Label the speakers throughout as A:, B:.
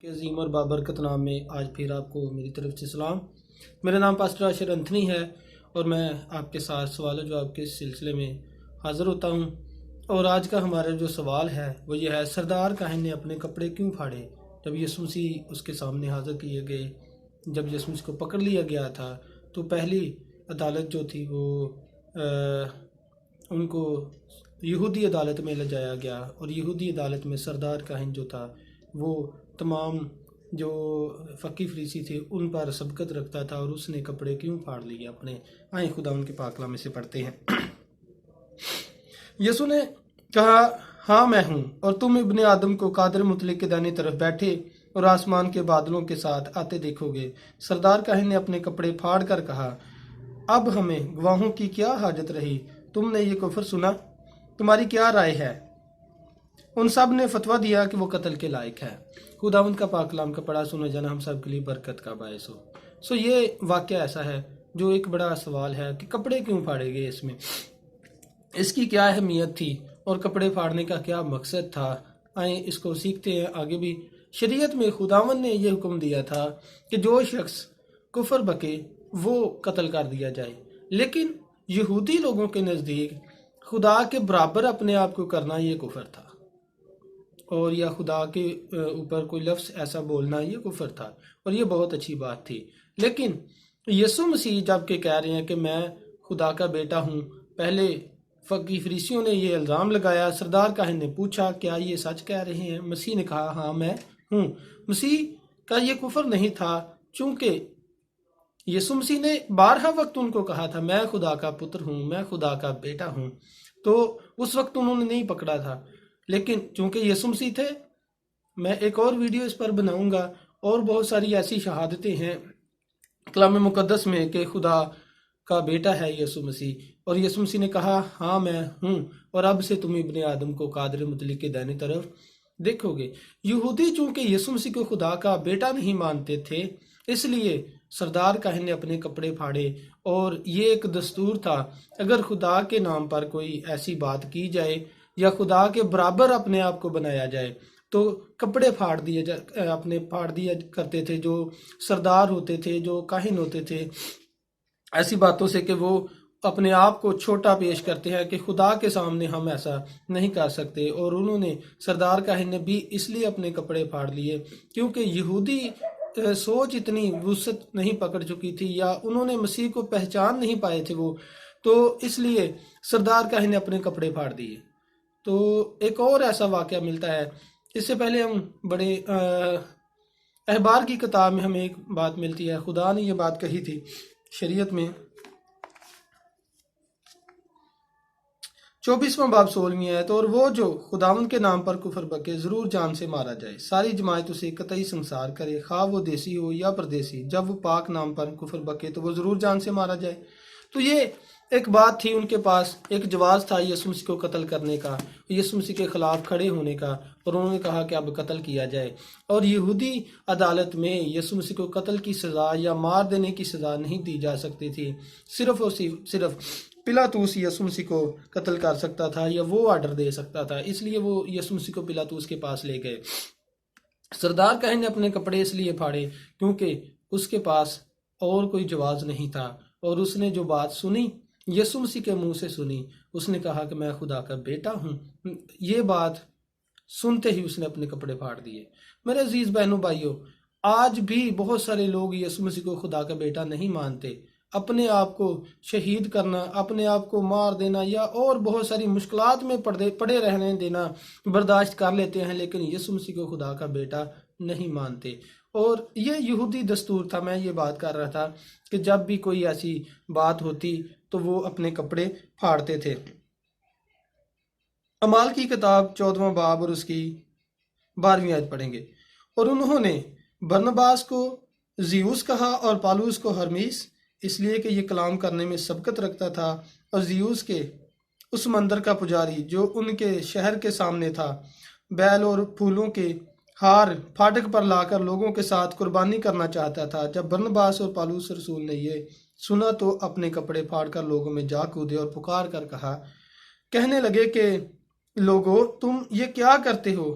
A: के अजीम और बाबरकत नाम में आज फिर आपको मेरी तरफ से सलाम। मेरा नाम पास्टर आशिर अंथनी है और मैं आपके साथ सवाल जवाब के सिलसिले में हाज़िर होता हूँ। और आज का हमारा जो सवाल है वो ये है, सरदार काहिन ने अपने कपड़े क्यों फाड़े? जब यीशु मसीह उसके सामने हाज़िर किए गए, जब यीशु मसीह को पकड़ लिया गया था, तो पहली अदालत जो थी वो उनको यहूदी अदालत में ले जाया गया और यहूदी अदालत में सरदार काहिन जो था वो तमाम जो फ़की फरीसी थे उन पर सबकत रखता था और उसने कपड़े क्यों फाड़ लिए अपने। आए खुदा उनके पाकला में से पढ़ते हैं। यीशु ने कहा, हाँ मैं हूँ, और तुम इब्ने आदम को कादर मुतलिक के दाहिनी तरफ बैठे और आसमान के बादलों के साथ आते देखोगे। सरदार काहिन ने अपने कपड़े फाड़ कर कहा, अब हमें गवाहों की क्या हाजत रही? तुमने ये कुफर सुना, तुम्हारी क्या राय है? उन सब ने फतवा दिया कि वो कत्ल के लायक है। खुदावंद का पाक कलाम का पढ़ा सुना जाना हम सब के लिए बरकत का बायस हो। ये वाक़या ऐसा है जो एक बड़ा सवाल है कि कपड़े क्यों फाड़े गए, इसमें इसकी क्या अहमियत थी और कपड़े फाड़ने का क्या मकसद था। आए इसको सीखते हैं आगे भी। शरीयत में खुदावंद ने यह हुक्म दिया था कि जो शख्स कुफर बके वो कत्ल कर दिया जाए, लेकिन यहूदी लोगों के नज़दीक खुदा के बराबर अपने आप को करना ये कुफर था, और या खुदा के ऊपर कोई लफ्ज़ ऐसा बोलना ये कुफर था, और ये बहुत अच्छी बात थी। लेकिन यीशु मसीह जब के कह रहे हैं कि मैं खुदा का बेटा हूँ, पहले फ़की फरीसियों ने ये इल्ज़ाम लगाया। सरदार काहिन ने पूछा, क्या ये सच कह रहे हैं? मसीह ने कहा, हाँ मैं हूँ। मसीह का ये कुफर नहीं था, चूँकि यीशु मसीह ने 12 वक्त उनको कहा था, मैं खुदा का पुत्र हूँ, मैं खुदा का बेटा हूँ। तो उस वक्त उन्होंने नहीं पकड़ा था, लेकिन चूंकि यीशु मसीह थे, मैं एक और वीडियो इस पर बनाऊंगा, और बहुत सारी ऐसी शहादतें हैं कलाम मुकद्दस में कि खुदा का बेटा है यीशु मसीह, और यीशु मसीह ने कहा, हाँ मैं हूँ, और अब से तुम इब्ने आदम को कादर मुतलिक के दाहिनी तरफ देखोगे। यहूदी चूंकि यीशु मसीह को खुदा का बेटा नहीं मानते थे, इसलिए सरदार काहिन ने अपने कपड़े फाड़े, और ये एक दस्तूर था, अगर खुदा के नाम पर कोई ऐसी बात की जाए या खुदा के बराबर अपने आप को बनाया जाए तो कपड़े फाड़ दिया करते थे जो सरदार होते थे, जो काहिन होते थे, ऐसी बातों से कि वो अपने आप को छोटा पेश करते हैं कि खुदा के सामने हम ऐसा नहीं कर सकते। और उन्होंने सरदार काहिन ने भी इसलिए अपने कपड़े फाड़ लिए क्योंकि यहूदी सोच इतनी वुसत नहीं पकड़ चुकी थी, या उन्होंने मसीह को पहचान नहीं पाए थे वो, तो इसलिए सरदार काहिन ने अपने कपड़े फाड़ दिए। तो एक और ऐसा वाक़या मिलता है, इससे पहले हम बड़े अहबार की किताब में हमें एक बात मिलती है। खुदा ने ये बात कही थी शरीयत में 24वां बाब 16वीं आयत, और वो जो खुदावंद के नाम पर कुफर बके जरूर जान से मारा जाए, सारी जमात उसे कतई संसार करे, खा वो देसी हो या परदेसी, जब वो पाक नाम पर कुफर बके तो वो जरूर जान से मारा जाए। तो ये एक बात थी, उनके पास एक जवाब था यीशु मसीह को कत्ल करने का, यीशु मसीह के खिलाफ खड़े होने का, और उन्होंने कहा कि अब कत्ल किया जाए। और यहूदी अदालत में यीशु मसीह को कत्ल की सज़ा या मार देने की सज़ा नहीं दी जा सकती थी, सिर्फ और सिर्फ पिलातूस यीशु मसीह को कत्ल कर सकता था या वो आर्डर दे सकता था, इसलिए वो यीशु मसीह को पिलातूस के पास ले गए। सरदार काहिन ने अपने कपड़े इसलिए फाड़े क्योंकि उसके पास और कोई जवाब नहीं था, और उसने जो बात सुनी यीशु मसीह के मुंह से सुनी, उसने कहा कि मैं खुदा का बेटा हूँ। ये बात सुनते ही उसने अपने कपड़े फाड़ दिए। मेरे अजीज बहनों भाइयों, आज भी बहुत सारे लोग यीशु मसीह को खुदा का बेटा नहीं मानते, अपने आप को शहीद करना, अपने आप को मार देना, या और बहुत सारी मुश्किलात में पड़े रहने देना बर्दाश्त कर लेते हैं, लेकिन यीशु मसीह को खुदा का बेटा नहीं मानते। और ये यहूदी दस्तूर था। मैं ये बात कर रहा था कि जब भी कोई ऐसी बात होती तो वो अपने कपड़े फाड़ते थे। अमाल की किताब 14वां बाब और उसकी 12वीं आयत पढ़ेंगे, और उन्होंने बरनबास को जियूस कहा और पालूस को हरमीस, इसलिए कि ये कलाम करने में सबकत रखता था, और जियूस के उस मंदिर का पुजारी जो उनके शहर के सामने था, बैल और फूलों के हार फाटक पर लाकर लोगों के साथ कुर्बानी करना चाहता था। जब बरनबास और पालूस रसूल ने ये सुना तो अपने कपड़े फाड़कर लोगों में जा कूदे और पुकार कर कहने लगे कि लोगों, तुम ये क्या करते हो?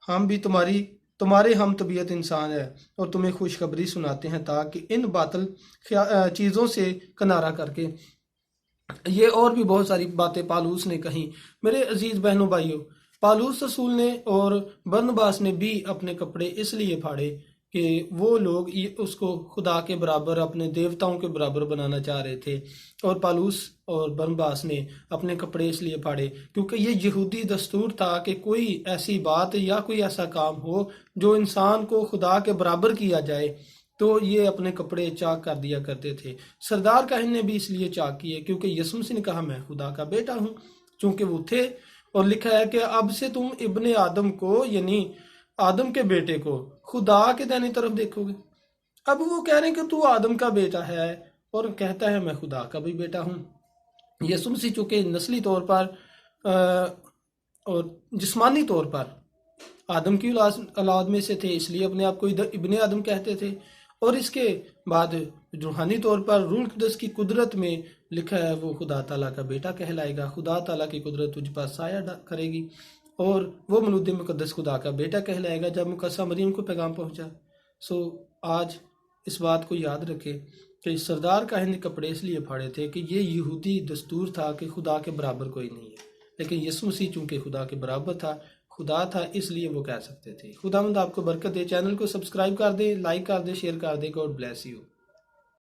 A: हम भी तुम्हारी तुम्हारे हम तबीयत इंसान है और तुम्हें खुशखबरी सुनाते हैं ताकि इन बातिल चीज़ों से किनारा करके। ये और भी बहुत सारी बातें पालूस ने कही। मेरे अजीज बहनों भाइयों, पालूस रसूल ने और बरनबास ने भी अपने कपड़े इसलिए फाड़े कि वो लोग उसको खुदा के बराबर, अपने देवताओं के बराबर बनाना चाह रहे थे। और पालूस और बरनबास ने अपने कपड़े इसलिए फाड़े क्योंकि ये यहूदी दस्तूर था कि कोई ऐसी बात या कोई ऐसा काम हो जो इंसान को खुदा के बराबर किया जाए तो ये अपने कपड़े चाक कर दिया करते थे। सरदार काहिन ने भी इसलिए चाक किए क्योंकि यसु मसीह ने कहा मैं खुदा का बेटा हूँ, चूंकि वो थे। और लिखा है कि अब से तुम इब्ने आदम को, यानी आदम के बेटे को, खुदा के दाहिनी तरफ देखोगे। अब वो कह रहे हैं कि तू आदम का बेटा है और कहता है मैं खुदा का भी बेटा हूँ। यसु मसीह चूंकि नस्ली तौर पर और जिस्मानी तौर पर आदम की औलाद में से थे, इसलिए अपने आप को इब्ने आदम कहते थे। और इसके बाद रूहानी तौर पर रूह कुदस की कुदरत में लिखा है वो खुदा ताला का बेटा कहलाएगा। खुदा ताला की कुदरत तुझ पर साया करेगी और वो मनुद मुकद्दस खुदा का बेटा कहलाएगा जब मुकद्दसा मरियम को पैगाम पहुंचा। सो आज इस बात को याद रखें कि सरदार काहिन ने कपड़े इसलिए फाड़े थे कि ये यहूदी दस्तूर था कि खुदा के बराबर कोई नहीं है, लेकिन यसु मसीह चूंकि खुदा के बराबर था, खुदा था, इसलिए वो कह सकते थे। खुदावंद आपको बरकत दे। चैनल को सब्सक्राइब कर दे, लाइक कर दे, शेयर कर दे। God bless you.